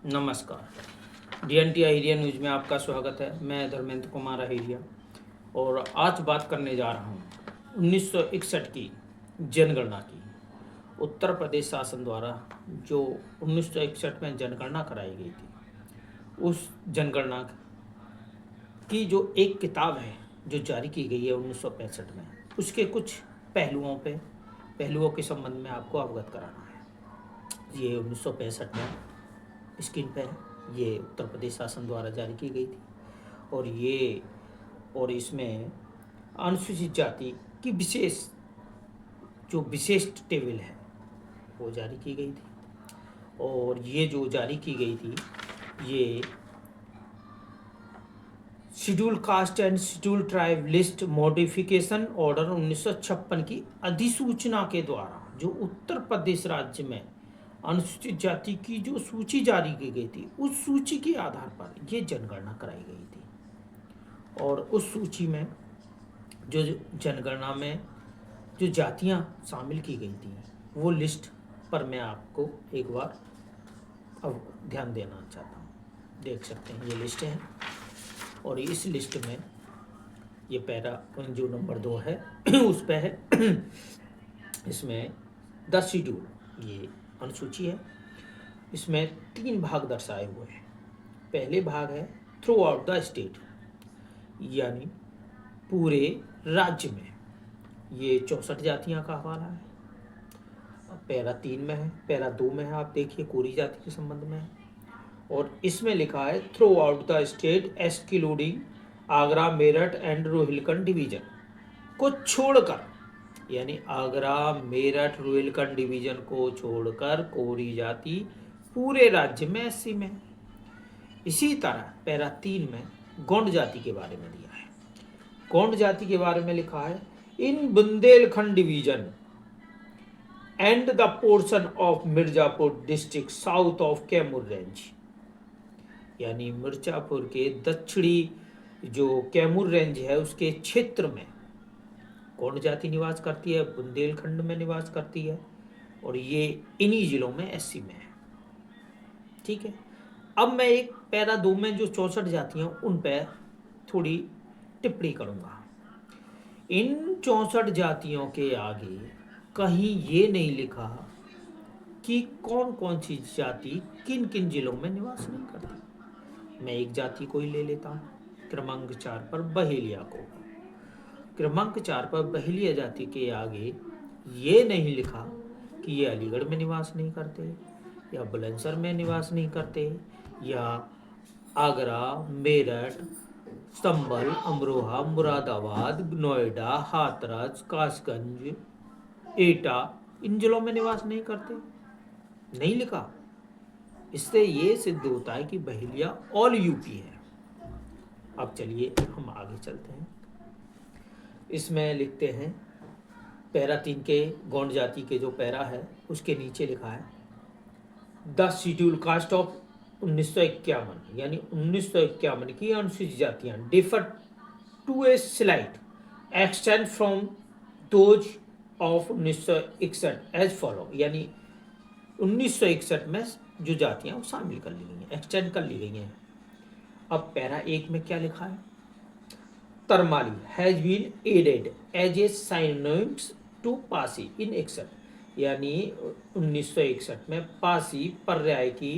नमस्कार। DNT अहिरिया news में आपका स्वागत है। मैं धर्मेंद्र कुमार अहिरिया और आज बात करने जा रहा हूँ 1961 की जनगणना की। उत्तर प्रदेश शासन द्वारा जो 1961 में जनगणना कराई गई थी, उस जनगणना की जो एक किताब है जो जारी की गई है 1965 में, उसके कुछ पहलुओं के संबंध में आपको अवगत कराना है। ये 1965 में स्क्रीन पर है। ये उत्तर प्रदेश शासन द्वारा जारी की गई थी और इसमें अनुसूचित जाति की जो विशिष्ट टेबल है वो जारी की गई थी। और ये जो जारी की गई थी, ये schedule caste and schedule tribe list modification order 1956 की अधिसूचना के द्वारा जो उत्तर प्रदेश राज्य में अनुसूचित जाति की जो सूची जारी की गई थी, उस सूची के आधार पर ये जनगणना कराई गई थी। और उस सूची में जो जनगणना में जो जातियां शामिल की गई थी, वो लिस्ट पर मैं आपको एक बार अब ध्यान देना चाहता हूँ। देख सकते हैं ये लिस्ट है और इस लिस्ट में ये पैरा जो नंबर 2 है उस पर है इसमें 10 शेड्यूल ये अनुसूची है। इसमें 3 भाग दर्शाए हुए हैं। पहले भाग है थ्रू आउट द स्टेट, यानी पूरे राज्य में। ये 64 जातियां का हवाला है। पैरा 3 में है, पैरा 2 में है, आप देखिए कोरी जाति के संबंध में है। और इसमें लिखा है through out the state excluding Agra, Meerut and Rohilkhand division को छोड़कर, यानी आगरा, मेरठ, रोहिलखंड डिवीजन को छोड़कर कोरी जाति पूरे राज्य में 80 में। इसी तरह पैरा 3 में गोंड जाति के बारे में दिया है। गोंड जाति के बारे में लिखा है in Bundelkhand division and the portion of Mirzapur district south of Kaimur range, यानी मिर्जापुर के दक्षिणी जो कैमूर रेंज है उसके क्षेत्र में गोंड जाति निवास करती है, बुंदेलखंड में निवास करती है और ये इन्हीं जिलों में 80 में है। ठीक है। अब मैं एक पैरा 2 में जो 64 जातियां उन पर थोड़ी टिप्पणी करूंगा। इन 64 जातियों के आगे कहीं ये नहीं लिखा कि कौन कौन सी जाति किन किन जिलों में निवास नहीं करती। मैं एक जाति को ही ले लेता हूँ, क्रमांक 4 पर बहेलिया को। क्रमांक 4 पर बहेलिया जाति के आगे ये नहीं लिखा कि ये अलीगढ़ में निवास नहीं करते या बुलंदशहर में निवास नहीं करते या आगरा, मेरठ, संभल, अमरोहा, मुरादाबाद, नोएडा, हाथरस, कासगंज, एटा इन जिलों में निवास नहीं करते, नहीं लिखा। इससे ये सिद्ध होता है कि बहेलिया ऑल यूपी है। अब चलिए हम आगे चलते हैं। इसमें लिखते हैं पैरा 3 के गोंड जाति के जो पैरा है उसके नीचे लिखा है द शेड्यूल कास्ट ऑफ 1951, यानी 1951 की अनुसूचित जातियां differ to a slight extent from those of 1961 as follow, यानी 1961 में जो जातियां वो शामिल कर ली गई हैं, एक्सटेंड कर ली गई हैं। अब पैरा 1 में क्या लिखा है? Tarmali has been added as a synonyms to Pasi in 61, यानी 1961 में पासी पर्याय की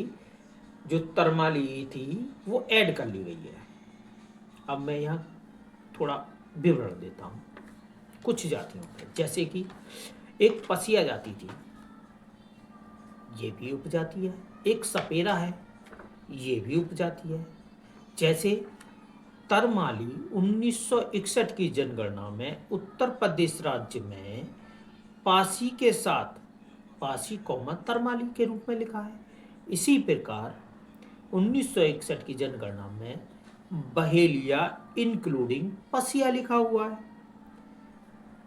जो तरमाली थी वो ऐड कर ली गई है। अब मैं यहाँ थोड़ा विवरण देता हूँ कुछ जातियों पे, जैसे कि एक पसिया जाति थी, ये भी उपजाति है। एक सपेरा है, ये भी उपजाति है। जैसे तरमाली 1961 की जनगणना में उत्तर प्रदेश राज्य में पासी के साथ पासी कौमा तरमाली के रूप में लिखा है। इसी प्रकार 1961 की जनगणना में बहेलिया इंक्लूडिंग पसिया लिखा हुआ है।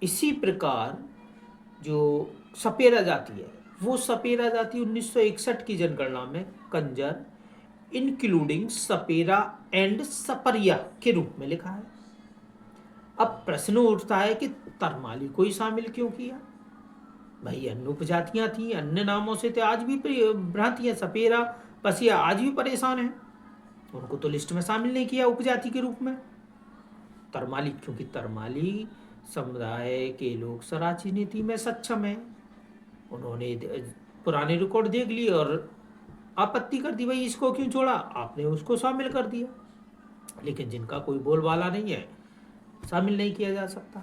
इसी प्रकार जो सपेरा जाति है, वो सपेरा जाति 1961 की जनगणना में कंजर इंक्लूडिंग सपेरा एंड सपरिया के रूप में लिखा है। अब प्रश्न उठता है कि तरमाली को ही शामिल क्यों किया? भाई अन्य उपजातियां थी, अन्य नामों से तो आज भी भ्रांतियां, सपेरा पसिया आज भी परेशान हैं, उनको तो लिस्ट में शामिल नहीं किया उपजाति के रूप में। तरमाली, क्योंकि तरमाली समुदाय के लोग सराची नीति में सक्षम हैं, उन्होंने पुराने रिकॉर्ड देख लिए और आपत्ति कर दी, भाई इसको क्यों छोड़ा, आपने उसको शामिल कर दिया। लेकिन जिनका कोई बोलबाला नहीं है, शामिल नहीं किया जा सकता।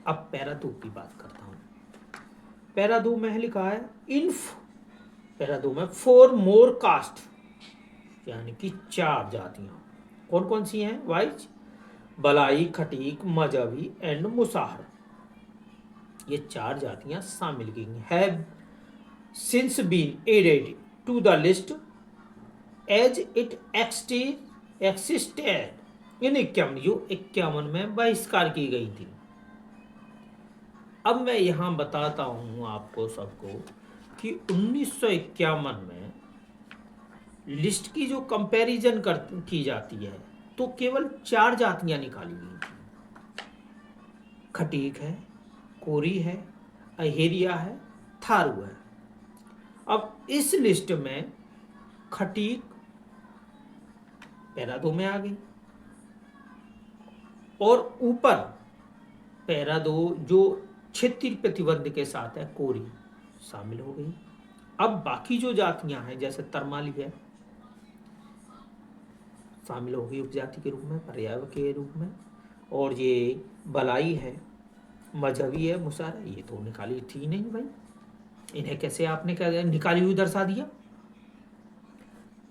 अब पैरा 2 की बात करता हूँ। पैरा 2 में लिखा है पैरा 2 में 4 मोर कास्ट, यानी कि 4 जातियां। कौन कौन सी हैं? वाइज, बलाई, खटीक, मजहबी एंड मुसाहर। ये 4 जातियां शामिल की गई have since been added to the list as it existed in 51, जो 51 में बहिष्कार की गई थी। अब मैं यहां बताता हूं आपको सबको कि 1951 में लिस्ट की जो कंपैरिजन की जाती है तो केवल 4 जातियां निकाली गई थी। खटीक है, कोरी है, अहेरिया है, थारू है। अब इस लिस्ट में खटीक पैरा 2 में आ गई और ऊपर पैरा 2 जो क्षेत्रीय प्रतिबंध के साथ है, कोरी शामिल हो गई। अब बाकी जो जातियां हैं जैसे तरमाली है, शामिल हो गई उपजाति के रूप में, पर्याय के रूप में। और ये बलाई है, मजहबी है, मुसार है, ये तो निकाली थी नहीं भाई, इन्हें कैसे आपने क्या निकाली हुई दर्शा दिया।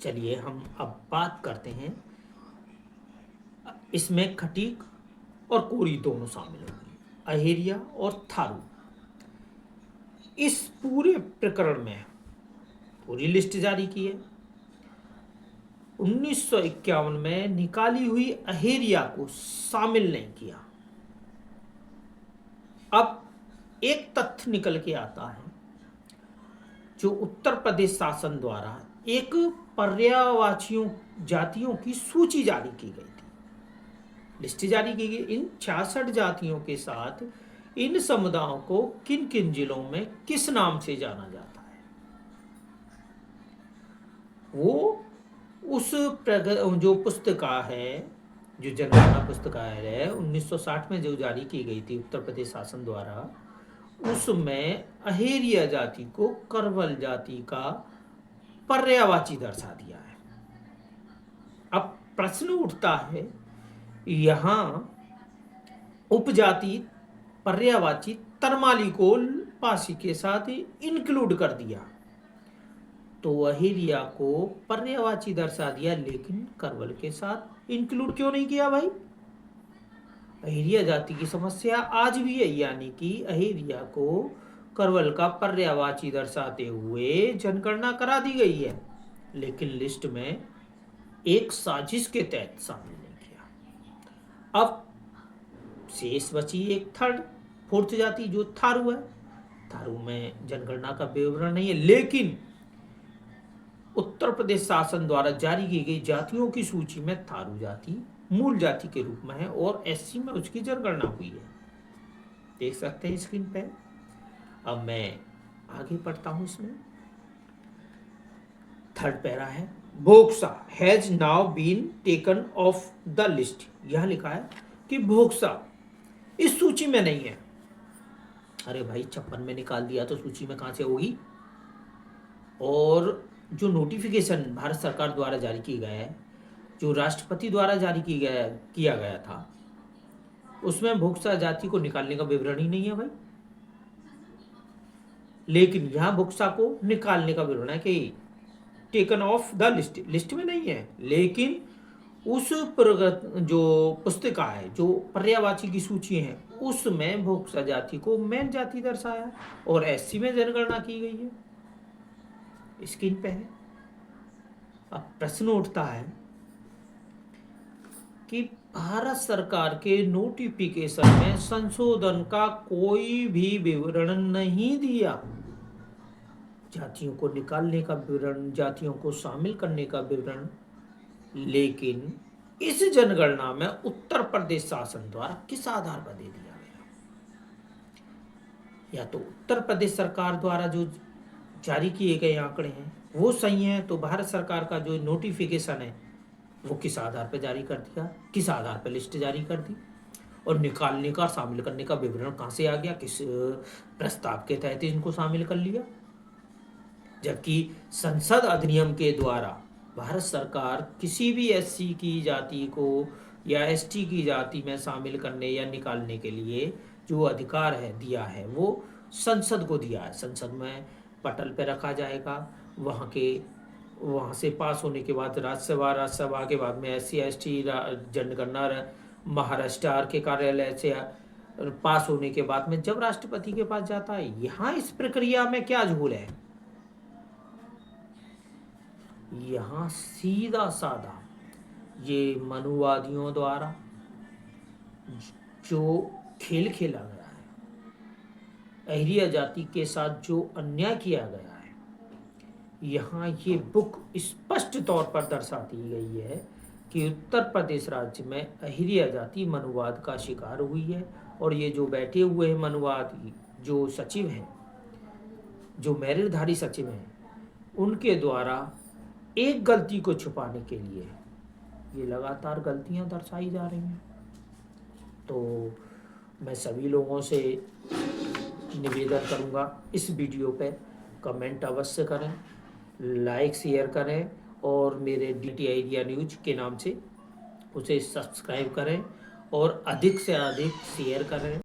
चलिए हम अब बात करते हैं, इसमें खटीक और कोरी दोनों शामिल हो गई, अहेरिया और थारू। इस पूरे प्रकरण में पूरी लिस्ट जारी की है। 1951 में निकाली हुई अहेरिया को शामिल नहीं किया। अब एक तथ्य निकल के आता है, जो उत्तर प्रदेश शासन द्वारा एक पर्यायवाचियों जातियों की सूची जारी की गई थी, लिस्ट जारी की गई। इन 66 जातियों के साथ इन समुदायों को किन किन जिलों में किस नाम से जाना जाता है, वो उस जो पुस्तिका है, जो जनगणना पुस्तकालय है 1960 में जो जारी की गई थी उत्तर प्रदेश शासन द्वारा, उसमें अहेरिया जाति को करवल जाति का पर्यायवाची दर्शा दिया है। अब प्रश्न उठता है, यहां उपजाति पर्यायवाची तरमाली को पासी के साथ इंक्लूड कर दिया, तो अहेरिया को पर्यायवाची दर्शा दिया, लेकिन करवल के साथ इंक्लूड क्यों नहीं किया भाई। अहेरिया जाति की समस्या आज भी है, यानी कि अहेरिया को करवल का पर्यायवाची दर्शाते हुए जनगणना करा दी गई है, लेकिन लिस्ट में एक साजिश के तहत शामिल नहीं किया। अब शेष बची एक फोर्थ जाति जो थारू है। थारू में जनगणना का विवरण नहीं है, लेकिन उत्तर प्रदेश शासन द्वारा जारी की गई जातियों की सूची में थारू जाति मूल जाति के रूप में है और एससी में उसकी जनगणना हुई है, देख सकते हैं स्क्रीन पे। अब मैं आगे पढ़ता हूं। इसमें थर्ड पैरा है, Bhoksa has now been taken off the list. यह लिखा है कि भोक्सा इस सूची में नहीं है। अरे भाई 56 में निकाल दिया तो सूची में कहां से होगी। और जो नोटिफिकेशन भारत सरकार द्वारा जारी की गया है, जो राष्ट्रपति द्वारा जारी किया गया था, उसमें भोक्सा जाति को निकालने का विवरण ही नहीं है भाई। लेकिन यहां भोक्सा को निकालने का विवरण है कि टेकन ऑफ द लिस्ट में नहीं है, लेकिन उस जो पुस्तिका है, जो पर्यायवाची की सूची है, उसमें भोक्सा जाति को मेन जाति दर्शाया और एससी में जनगणना की गई है, स्क्रीन पे है। अब प्रश्न उठता है कि भारत सरकार के नोटिफिकेशन में संशोधन का कोई भी विवरण नहीं दिया, जातियों को निकालने का विवरण, जातियों को शामिल करने का विवरण, लेकिन इस जनगणना में उत्तर प्रदेश शासन द्वारा किस आधार पर दे दिया गया। या तो उत्तर प्रदेश सरकार द्वारा जो जारी किए गए आंकड़े हैं वो सही है तो भारत सरकार का जो नोटिफिकेशन है वो किस आधार पर जारी कर दिया, किस आधार पर लिस्ट जारी कर दी, और निकालने का, शामिल करने का विवरण कहाँ से आ गया, किस प्रस्ताव के तहत इनको शामिल कर लिया। जबकि संसद अधिनियम के द्वारा भारत सरकार किसी भी एससी की जाति को या एसटी की जाति में शामिल करने या निकालने के लिए जो अधिकार है दिया है वो संसद को दिया है। संसद में पटल पे रखा जाएगा, वहाँ से पास होने के बाद राज्यसभा, राज्यसभा के बाद में एससी एसटी जनगणना महाराष्ट्र के कार्यालय से पास होने के बाद में जब राष्ट्रपति के पास जाता है। यहाँ इस प्रक्रिया में क्या झोल है, यहाँ सीधा साधा ये मनुवादियों द्वारा जो खेल खेला गया है, अहिरिया जाति के साथ जो अन्याय किया गया है, यहाँ ये बुक स्पष्ट तौर पर दर्शाती गई है कि उत्तर प्रदेश राज्य में अहिरिया जाति मनुवाद का शिकार हुई है। और ये जो बैठे हुए हैं मनुवादी जो सचिव हैं, जो मेरिटधारी सचिव हैं, उनके द्वारा एक गलती को छुपाने के लिए ये लगातार गलतियां दर्शाई जा रही हैं। तो मैं सभी लोगों से निवेदन करूंगा, इस वीडियो पे कमेंट अवश्य करें, लाइक शेयर करें और मेरे DT आइडिया न्यूज के नाम से उसे सब्सक्राइब करें और अधिक से अधिक शेयर करें।